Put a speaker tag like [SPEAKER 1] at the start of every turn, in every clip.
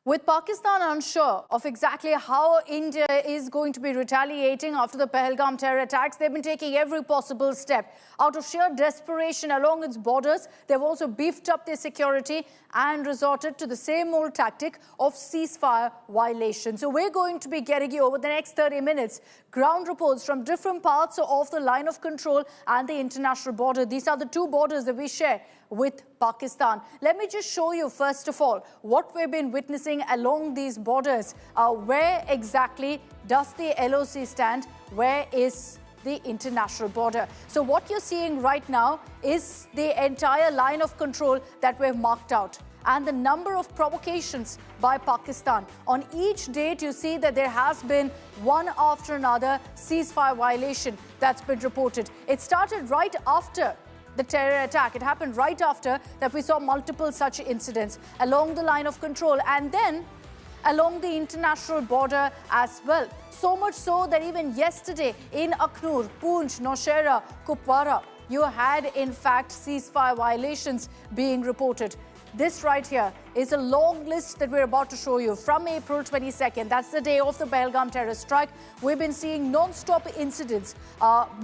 [SPEAKER 1] With Pakistan unsure of exactly how India is going to be retaliating after the Pahalgam terror attacks, they've been taking every possible step. Out of sheer desperation along its borders, they've also beefed up their security and resorted to the same old tactic of ceasefire violation. So we're going to be getting you over the next 30 minutes ground reports from different parts of the line of control and the international border. These are the two borders that we share with Pakistan. Let me just show you, first of all, what we've been witnessing along these borders. Where exactly does the LoC stand? Where is the international border? So what you're seeing right now is the entire line of control that we've marked out, and the number of provocations by Pakistan. On each date, you see that there has been one after another ceasefire violation that's been reported. It started right after the terror attack. It happened right after that we saw multiple such incidents along the line of control and then along the international border as well. So much so that even yesterday in Akhnur, Poonch, Nowshera, Kupwara, you had in fact ceasefire violations being reported. This right here is a long list that we're about to show you from April 22nd. That's the day of the Pahalgam terror strike. We've been seeing non-stop incidents,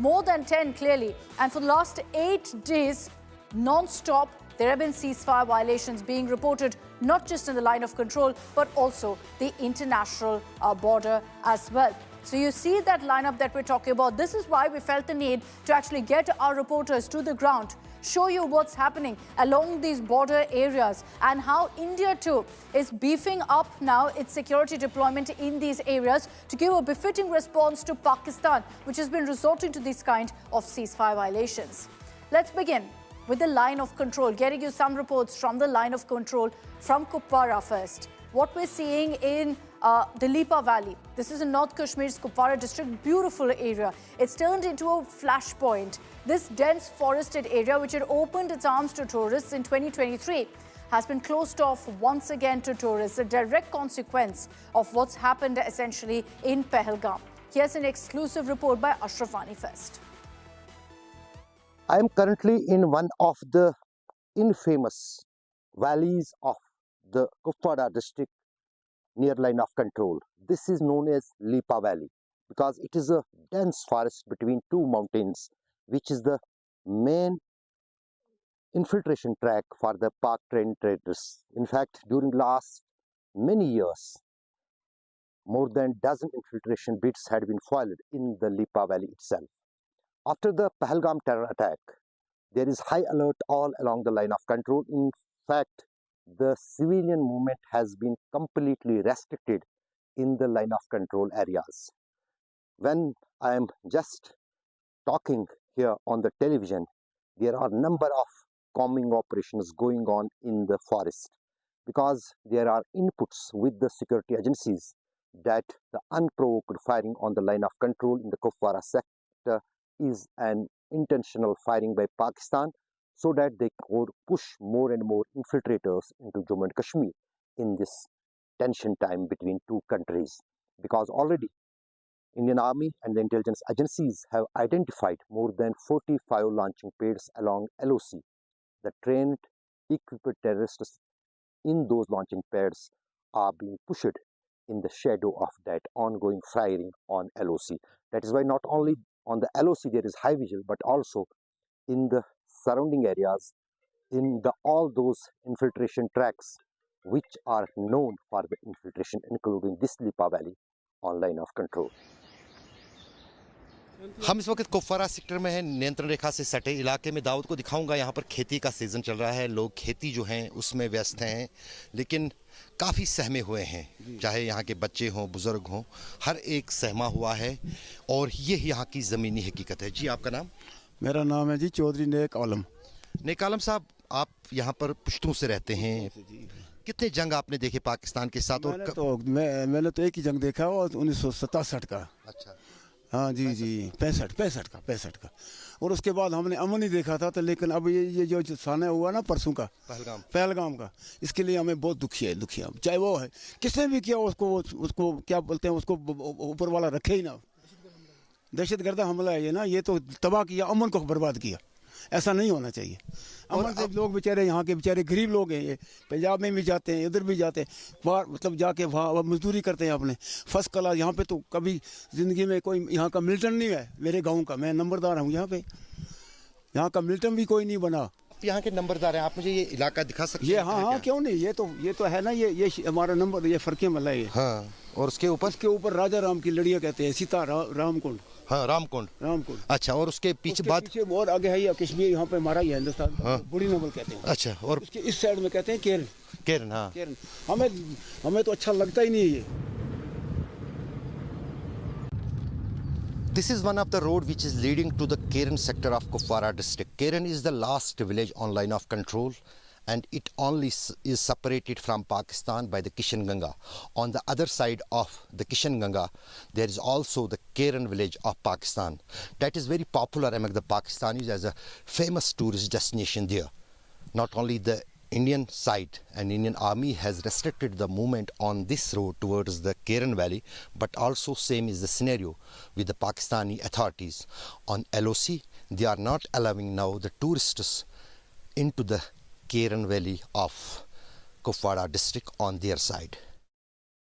[SPEAKER 1] more than 10 clearly. And for the last 8 days, non-stop, there have been ceasefire violations being reported, not just in the line of control, but also the international border as well. So you see that lineup that we're talking about. This is why we felt the need to actually get our reporters to the ground, show you what's happening along these border areas and how India too is beefing up now its security deployment in these areas to give a befitting response to Pakistan, which has been resorting to this kind of ceasefire violations. Let's begin with the line of control, getting you some reports from the line of control from Kupwara first. What we're seeing in the Lipa Valley. This is in North Kashmir's Kupwara district, beautiful area. It's turned into a flashpoint. This dense forested area, which had opened its arms to tourists in 2023, has been closed off once again to tourists, a direct consequence of what's happened essentially in Pahalgam. Here's an exclusive report by Ashraf Wani first.
[SPEAKER 2] I am currently in one of the infamous valleys of the Kupwara district near line of control. This is known as Lipa Valley because it is a dense forest between two mountains, which is the main infiltration track for the Pak train traders. In fact, during last many years, more than dozen infiltration bits had been foiled in the Lipa Valley itself. After the Pahalgam terror attack, there is high alert all along the line of control. In fact, the civilian movement has been completely restricted in the line of control areas. When I am just talking here on the television, there are a number of combing operations going on in the forest because there are inputs with the security agencies that the unprovoked firing on the line of control in the Kupwara sector is an intentional firing by Pakistan, so that they could push more and more infiltrators into Jammu and Kashmir in this tension time between two countries. Because already Indian Army and the intelligence agencies have identified more than 45 launching pads along LoC. The trained, equipped terrorists in those launching pads are being pushed in the shadow of that ongoing firing on LoC. That is why not only on the LoC there is high vigil, but also in the surrounding areas, in all those infiltration tracks which are known for the infiltration, including this Lipa Valley on line of control.
[SPEAKER 3] हम इस वक्त Kupwara sector में हैं, नियंत्रण रेखा से सटे इलाके में। दाऊद को दिखाऊंगा, यहाँ पर खेती का सीजन चल रहा है, लोग खेती जो हैं उसमें व्यस्त हैं, लेकिन काफ़ी सहमे हुए हैं। चाहे यहाँ के बच्चे हों, बुजुर्ग हों, हर एक सहमा हुआ है और ये यहाँ की ज़मीनी हकीकत है। जी, आपका नाम?
[SPEAKER 4] मेरा नाम है जी चौधरी नेक आलम।
[SPEAKER 3] नेक आलम साहब, आप यहाँ पर पुश्तों से रहते हैं, कितने जंग आपने देखे पाकिस्तान के साथ?
[SPEAKER 4] मैंने तो एक ही जंग देखा, और 1967 का।
[SPEAKER 3] अच्छा,
[SPEAKER 4] हाँ जी जी, 65 का। और उसके बाद हमने अमन ही देखा था। तो लेकिन अब ये जो साना हुआ ना परसों का, पहलगाम का, इसके लिए हमें बहुत दुखी है। चाहे वो है किसने भी किया, उसको क्या बोलते हैं, उसको ऊपर वाला रखे ही ना। दहशतगर्द हमला है ये ना, ये तो तबाह किया, अमन को बर्बाद किया। ऐसा नहीं होना चाहिए। अमन से लोग बेचारे यहाँ के बेचारे गरीब लोग हैं, ये पंजाब में भी जाते हैं, इधर भी जाते हैं, बाहर मतलब जाके वहाँ मजदूरी करते हैं अपने फर्स्ट क्लास। यहाँ पे तो कभी ज़िंदगी में कोई यहाँ का मिल्टन नहीं है मेरे गाँव का, मैं नंबरदार हूँ यहाँ पे, यहाँ का मिल्टन भी कोई नहीं बना।
[SPEAKER 3] यहाँ के नंबरदार हैं, आप मुझे ये इलाका दिखा सकते हैं?
[SPEAKER 4] ये हाँ, क्यों नहीं, ये तो है ना, ये हमारा नंबर, ये फरके मल्ला है।
[SPEAKER 3] हाँ, और उसके ऊपर
[SPEAKER 4] राजा राम की लड़ियाँ कहते हैं, सीता रामकुंड।
[SPEAKER 3] हाँ, रामकुंड। अच्छा, और उसके पीछे
[SPEAKER 4] और आगे है ये कश्मीर, यहाँ पे हमारा ही हिंदुस्तान,
[SPEAKER 3] हाँ,
[SPEAKER 4] बुरी नंबल कहते हैं।
[SPEAKER 3] अच्छा, और
[SPEAKER 4] उसके इस साइड में कहते हैं केरन।
[SPEAKER 3] हाँ,
[SPEAKER 4] केरन हमें तो अच्छा लगता ही नहीं है ये।
[SPEAKER 3] This is one of the road which is leading to the Kiran sector of Kupwara district. Kiran is the last village on line of control, and it only is separated from Pakistan by the Kishanganga. On the other side of the Kishanganga, there is also the Kiran village of Pakistan. That is very popular among the Pakistanis as a famous tourist destination there. Not only the Indian side and Indian army has restricted the movement on this road towards the Kiran Valley, but also same is the scenario with the Pakistani authorities. On LoC, they are not allowing now the tourists into the Kiran Valley of Kupwara district on their side.